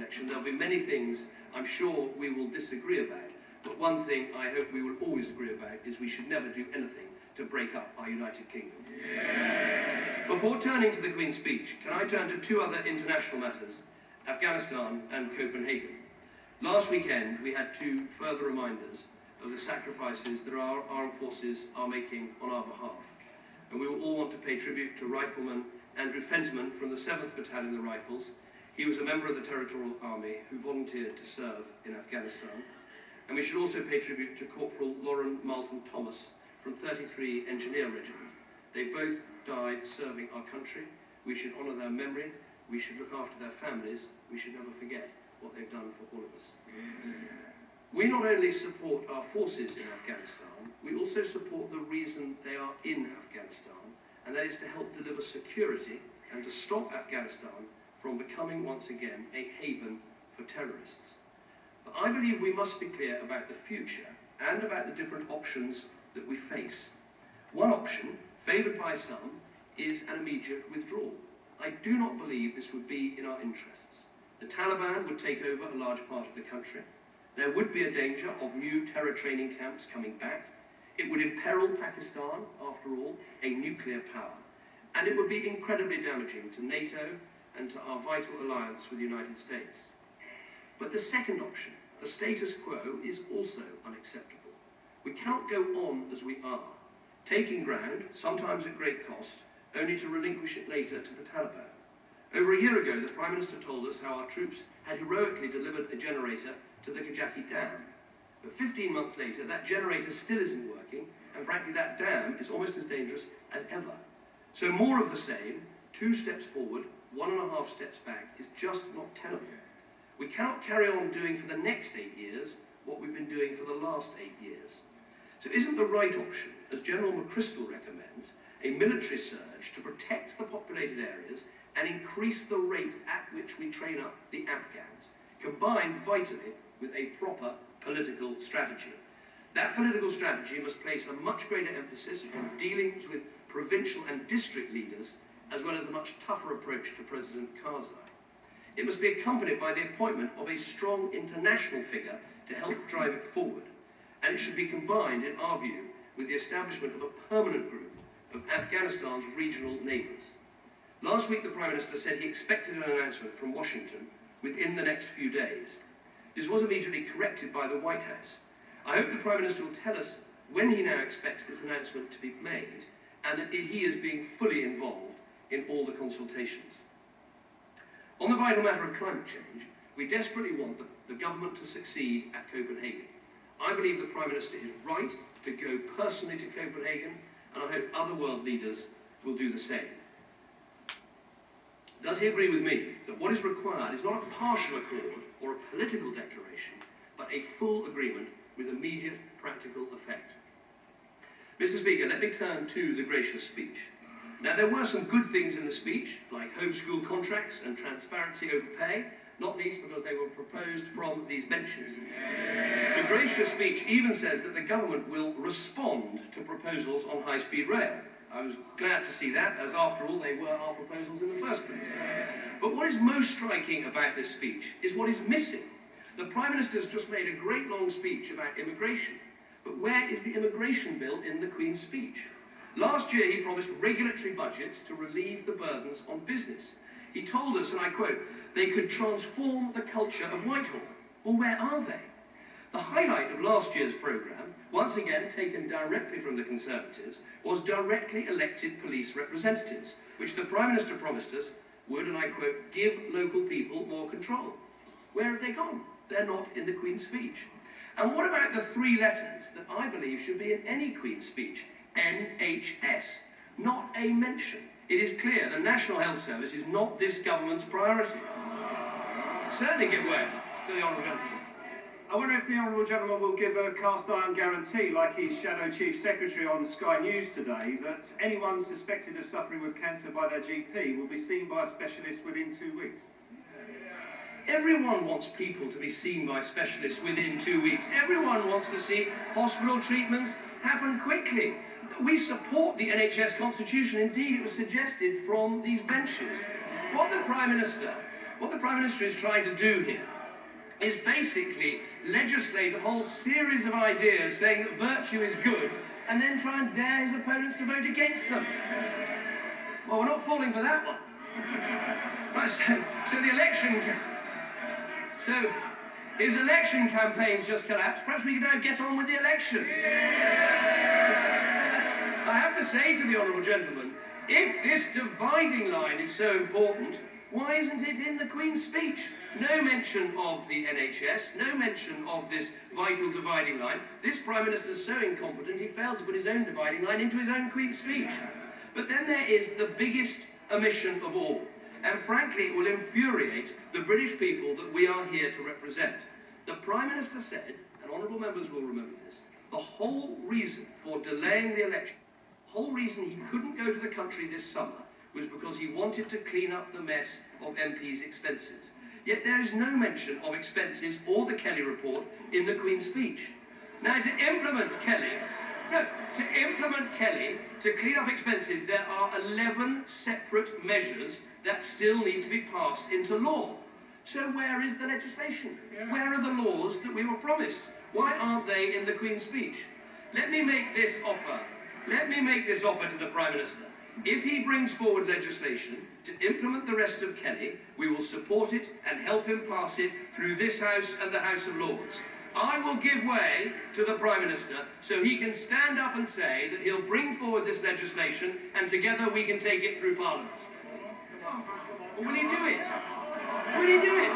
election. There'll be many things I'm sure we will disagree about, but one thing I hope we will always agree about is we should never do anything to break up our United Kingdom. Yeah. Before turning to the Queen's speech, can I turn to two other international matters, Afghanistan and Copenhagen? Last weekend we had two further reminders of the sacrifices that our armed forces are making on our behalf. And we will all want to pay tribute to Rifleman Andrew Fentiman from the 7th Battalion, the Rifles. He was a member of the Territorial Army who volunteered to serve in Afghanistan. And we should also pay tribute to Corporal Lauren Marlton Thomas from 33 Engineer Regiment. They both died serving our country. We should honour their memory. We should look after their families. We should never forget what they've done for all of us. We not only support our forces in Afghanistan, we also support the reason they are in Afghanistan, and that is to help deliver security and to stop Afghanistan from becoming once again a haven for terrorists. But I believe we must be clear about the future and about the different options that we face. One option, favoured by some, is an immediate withdrawal. I do not believe this would be in our interests. The Taliban would take over a large part of the country. There would be a danger of new terror training camps coming back. It would imperil Pakistan, after all, a nuclear power. And it would be incredibly damaging to NATO and to our vital alliance with the United States. But the second option, the status quo, is also unacceptable. We cannot go on as we are, taking ground, sometimes at great cost, only to relinquish it later to the Taliban. Over a year ago, the Prime Minister told us how our troops had heroically delivered a generator to the Kajaki Dam. But 15 months later, that generator still isn't working, and frankly, that dam is almost as dangerous as ever. So more of the same, 2 steps forward, 1.5 steps back, is just not tenable. We cannot carry on doing for the next 8 years what we've been doing for the last 8 years. So isn't the right option, as General McChrystal recommends, a military surge to protect the populated areas and increase the rate at which we train up the Afghans, combined vitally with a proper political strategy? That political strategy must place a much greater emphasis on dealings with provincial and district leaders, as well as a much tougher approach to President Karzai. It must be accompanied by the appointment of a strong international figure to help drive it forward. And it should be combined, in our view, with the establishment of a permanent group of Afghanistan's regional neighbours. Last week, the Prime Minister said he expected an announcement from Washington within the next few days. This was immediately corrected by the White House. I hope the Prime Minister will tell us when he now expects this announcement to be made, and that he is being fully involved in all the consultations. On the vital matter of climate change, we desperately want the government to succeed at Copenhagen. I believe the Prime Minister is right to go personally to Copenhagen, and I hope other world leaders will do the same. Does he agree with me that what is required is not a partial accord or a political declaration, but a full agreement with immediate practical effect? Mr. Speaker, let me turn to the gracious speech. Now, there were some good things in the speech, like homeschool contracts and transparency over pay, not least because they were proposed from these benches. The gracious speech even says that the government will respond to proposals on high-speed rail. I was glad to see that, as after all, they were our proposals in the first place. But what is most striking about this speech is what is missing. The Prime Minister's just made a great long speech about immigration, but where is the immigration bill in the Queen's speech? Last year he promised regulatory budgets to relieve the burdens on business. He told us, and I quote, they could transform the culture of Whitehall. Well, where are they? The highlight of last year's programme, once again taken directly from the Conservatives, was directly elected police representatives, which the Prime Minister promised us would, and I quote, give local people more control. Where have they gone? They're not in the Queen's speech. And what about the 3 letters that I believe should be in any Queen's speech? NHS. Not a mention. It is clear the National Health Service is not this government's priority. Certainly give way to the Honourable Gentleman. I wonder if the Honourable Gentleman will give a cast-iron guarantee, like his Shadow Chief Secretary on Sky News today, that anyone suspected of suffering with cancer by their GP will be seen by a specialist within 2 weeks. Everyone wants people to be seen by specialists within 2 weeks. Everyone wants to see hospital treatments happen quickly. We support the NHS Constitution. Indeed, it was suggested from these benches. What the Prime Minister What the Prime Minister is trying to do here is basically legislate a whole series of ideas saying that virtue is good, and then try and dare his opponents to vote against them. Well, we're not falling for that one. Right, so the election... So his election campaign's just collapsed. Perhaps we can now get on with the election. I have to say to the honourable gentleman, if this dividing line is so important, why isn't it in the Queen's speech? No mention of the NHS, no mention of this vital dividing line. This Prime Minister's so incompetent he failed to put his own dividing line into his own Queen's speech. But then there is the biggest omission of all, and frankly it will infuriate the British people that we are here to represent. The Prime Minister said, and honourable members will remember this, the whole reason for delaying the election, the whole reason he couldn't go to the country this summer was because he wanted to clean up the mess of MPs' expenses. Yet there is no mention of expenses or the Kelly report in the Queen's speech. Now, to implement Kelly, to clean up expenses, there are 11 separate measures that still need to be passed into law. So where is the legislation? Where are the laws that we were promised? Why aren't they in the Queen's speech? Let me make this offer. Let me make this offer to the Prime Minister. If he brings forward legislation to implement the rest of Kelly, we will support it and help him pass it through this House and the House of Lords. I will give way to the Prime Minister so he can stand up and say that he'll bring forward this legislation and together we can take it through Parliament. Or will he do it? Will he do it?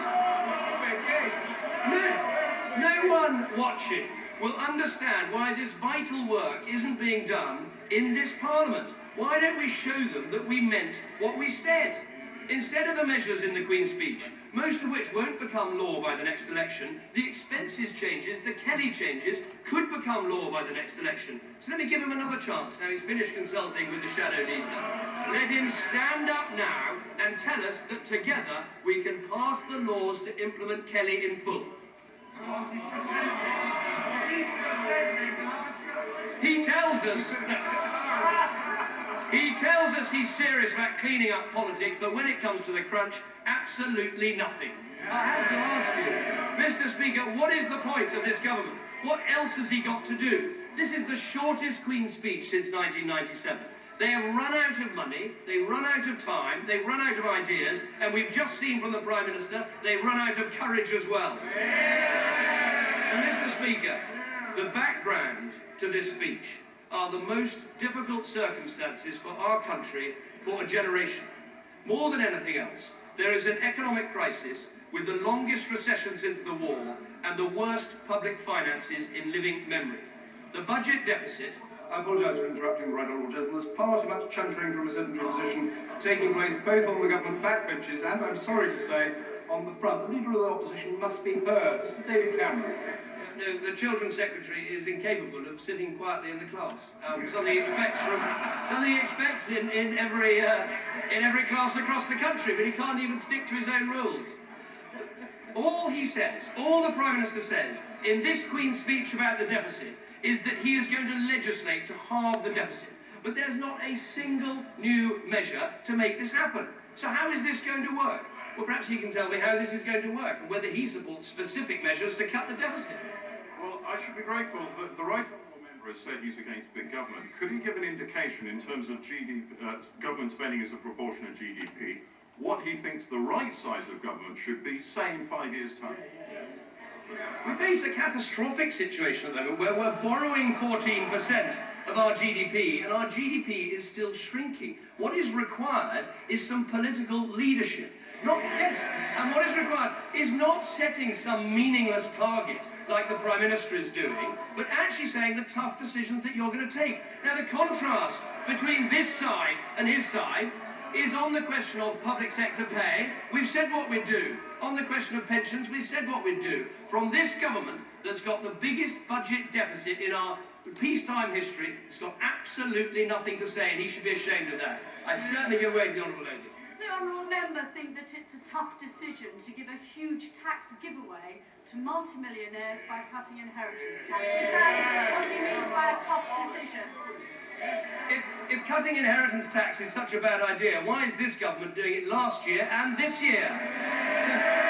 No one watching will understand why this vital work isn't being done in this Parliament. Why don't we show them that we meant what we said? Instead of the measures in the Queen's speech, most of which won't become law by the next election, the expenses changes, the Kelly changes, could become law by the next election. So let me give him another chance. Now he's finished consulting with the shadow leader. Let him stand up now and tell us that together we can pass the laws to implement Kelly in full. He tells us he's serious about cleaning up politics, but when it comes to the crunch, absolutely nothing. I have to ask you, Mr. Speaker, what is the point of this government? What else has he got to do? This is the shortest Queen's speech since 1997. They have run out of money, they run out of time, they run out of ideas, and we've just seen from the Prime Minister, they run out of courage as well. And Mr. Speaker, the background to this speech are the most difficult circumstances for our country for a generation. More than anything else, there is an economic crisis with the longest recession since the war and the worst public finances in living memory. The budget deficit... I apologise for interrupting the right honourable gentleman. There's far too much chuntering from a sedentary position taking place both on the government backbenches and, I'm sorry to say, on the front. The Leader of the Opposition must be heard. Mr. David Cameron. No, the Children's Secretary is incapable of sitting quietly in the class. Something he expects in every class across the country, but he can't even stick to his own rules. All he says, all the Prime Minister says, in this Queen's speech about the deficit, is that he is going to legislate to halve the deficit. But there's not a single new measure to make this happen. So how is this going to work? Well, perhaps he can tell me how this is going to work, and whether he supports specific measures to cut the deficit. Well, I should be grateful that the right honourable member has said he's against big government. Could he give an indication in terms of government spending as a proportion of GDP, what he thinks the right size of government should be, say, in 5 years' time? We face a catastrophic situation at the moment where we're borrowing 14% of our GDP, and our GDP is still shrinking. What is required is some political leadership. And what is required is not setting some meaningless target like the Prime Minister is doing, but actually saying the tough decisions that you're going to take. Now, the contrast between this side and his side is on the question of public sector pay. We've said what we'd do. On the question of pensions, we've said what we'd do. From this government that's got the biggest budget deficit in our peacetime history, it's got absolutely nothing to say, and he should be ashamed of that. I certainly give way to the Honourable Lady. Does the Honourable Member think that it's a tough decision to give a huge tax giveaway to multimillionaires by cutting inheritance tax. Is that what he means by a tough decision? If cutting inheritance tax is such a bad idea, why is this government doing it last year and this year?